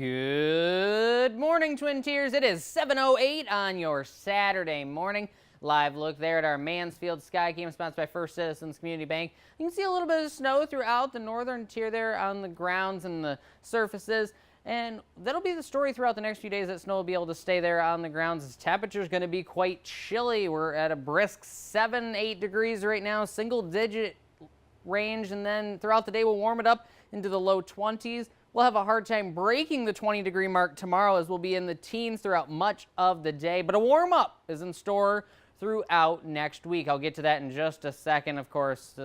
Good morning, Twin Tiers. It is 7:08 on your Saturday morning. Live look there at our Mansfield SKYCAM, sponsored by First Citizens Community Bank. You can see a little bit of snow throughout the northern tier there on the grounds and the surfaces. And that'll be the story throughout the next few days, that snow will be able to stay there on the grounds. The temperature is going to be quite chilly. We're at a brisk 7-8 degrees right now, single-digit range, and then throughout the day we'll warm it up into the low 20s. We'll have a hard time breaking the 20-degree mark tomorrow, as we'll be in the teens throughout much of the day. But a warm-up is in store throughout next week. I'll get to that in just a second, of course.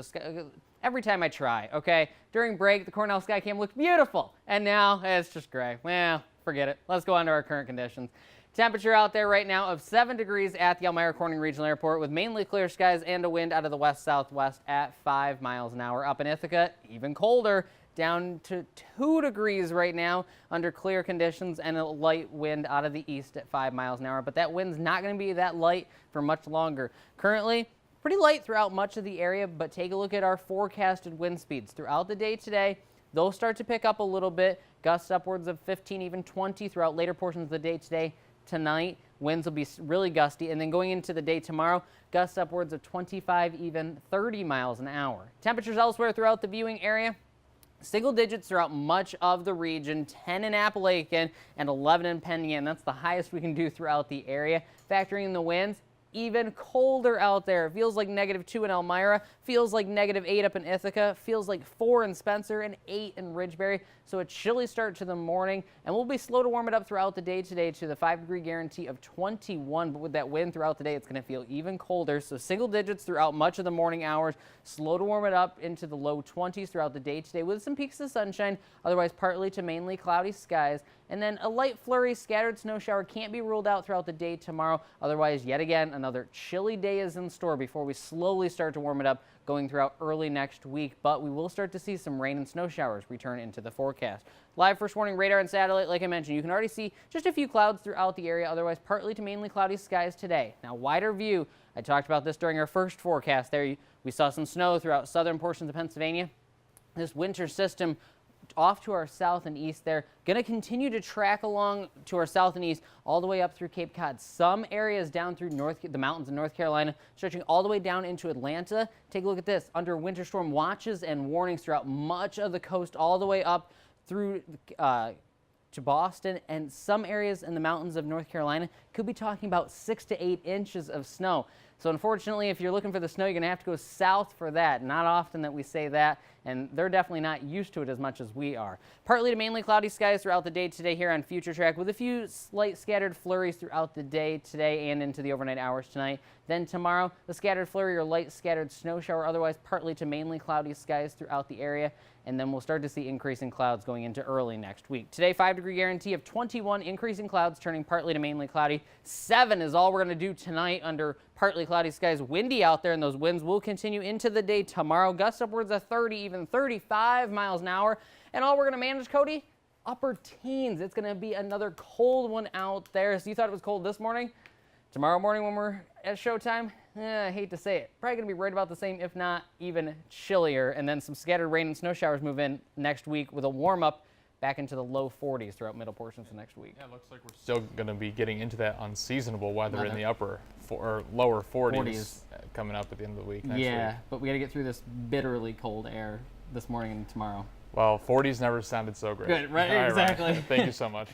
Every time I try, okay? During break, the Cornell SkyCam looked beautiful, and now it's just gray. Well, forget it. Let's go on to our current conditions. Temperature out there right now of 7 degrees at the Elmira Corning Regional Airport, with mainly clear skies and a wind out of the west-southwest at 5 miles an hour. Up in Ithaca, even colder, down to 2 degrees right now under clear conditions, and a light wind out of the east at 5 miles an hour. But that wind's not going to be that light for much longer. Currently, pretty light throughout much of the area, but take a look at our forecasted wind speeds throughout the day today. They'll start to pick up a little bit, gusts upwards of 15, even 20 throughout later portions of the day today. Tonight, winds will be really gusty, and then going into the day tomorrow, gusts upwards of 25, even 30 miles an hour. Temperatures elsewhere throughout the viewing area, single digits throughout much of the region, 10 in Appalachian and 11 in Penn. That's the highest we can do throughout the area. Factoring in the winds, even colder out there. It feels like -2 in Elmira, feels like -8 up in Ithaca, feels like 4 in Spencer and 8 in Ridgeberry. So a chilly start to the morning, and we'll be slow to warm it up throughout the day today to the 5-degree guarantee of 21. But with that wind throughout the day, it's going to feel even colder. So single digits throughout much of the morning hours, slow to warm it up into the low 20s throughout the day today with some peaks of sunshine, otherwise partly to mainly cloudy skies. And then a light flurry, scattered snow shower can't be ruled out throughout the day tomorrow. Otherwise, yet again, another chilly day is in store before we slowly start to warm it up going throughout early next week. But we will start to see some rain and snow showers return into the forecast. Live first warning radar and satellite, like I mentioned, you can already see just a few clouds throughout the area, otherwise partly to mainly cloudy skies today. Now, wider view, I talked about this during our first forecast there. We saw some snow throughout southern portions of Pennsylvania. This winter system off to our south and east there, going to continue to track along to our south and east all the way up through Cape Cod. Some areas down through the mountains of North Carolina, stretching all the way down into Atlanta. Take a look at this. Under winter storm watches and warnings throughout much of the coast, all the way up through to Boston, and some areas in the mountains of North Carolina could be talking about 6 to 8 inches of snow. So unfortunately, if you're looking for the snow, you're going to have to go south for that. Not often that we say that, and they're definitely not used to it as much as we are. Partly to mainly cloudy skies throughout the day today here on FUTURETRACK, with a few slight scattered flurries throughout the day today and into the overnight hours tonight. Then tomorrow, the scattered flurry or light scattered snow shower, otherwise partly to mainly cloudy skies throughout the area. And then we'll start to see increasing clouds going into early next week. Today, 5-degree guarantee of 21, increasing clouds turning partly to mainly cloudy. 7 is all we're going to do tonight under partly cloudy skies. Windy out there, and those winds will continue into the day tomorrow. Gusts upwards of 30, even 35 miles an hour. And all we're going to manage, Cody, upper teens. It's going to be another cold one out there. So you thought it was cold this morning? Tomorrow morning when we're at showtime, I hate to say it, probably going to be right about the same, if not even chillier. And then some scattered rain and snow showers move in next week with a warm-up back into the low 40s throughout middle portions of next week. Yeah, it looks like we're still going to be getting into that unseasonable weather in the upper or lower 40s coming up at the end of the week next week. But we got to get through this bitterly cold air this morning and tomorrow. Well, 40s never sounded so great. Good, right? Exactly. Thank you so much.